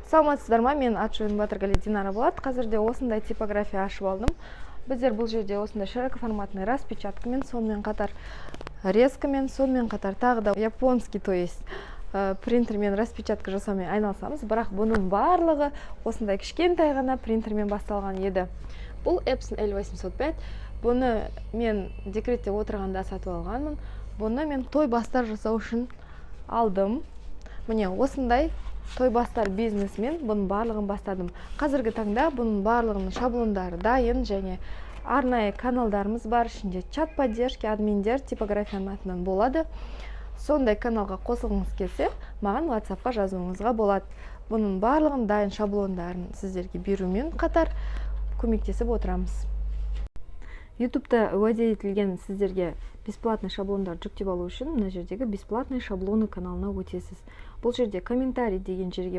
Саламатсыздар ма? Мен аты-жөнім Батыргали Динара болады. Қазірде осындай типография ашып алдым. Біздер бұл жерде осындай широкоформатный распечаткамен, сонымен қатар резкамен, сонымен қатар тағы да японский, то есть принтермен распечатка жасаумен айналысамыз. Бірақ бұның барлығы осындай кішкентай ғана принтермен басталған еді. Бұл Epson L805. Бұны мен декретте отырғанда сатып алғанмын. Бұны мен той бастар жасау үшін алдым. Міне осындай той бастар бизнесмен бұның барлығын бастадым. Қазіргі таңда бұның барлығының шаблондары дайын және арнайы каналдарымыз бар. Ішінде чат поддержки, админдер типографияның атынан болады. Сондай каналға қосылғыңыз келсе, маған WhatsApp-қа жазуыңызға болады. Бұның барлығын дайын шаблондарын сіздерге берумен қатар көмектесіп отырамыз. YouTube-та уәде етілген сіздерге бесплатный шаблондар жүктеп алу үшін мына жердегі бесплатный шаблоны каналына өтесіз. Бұл жерде комментарий деген жерге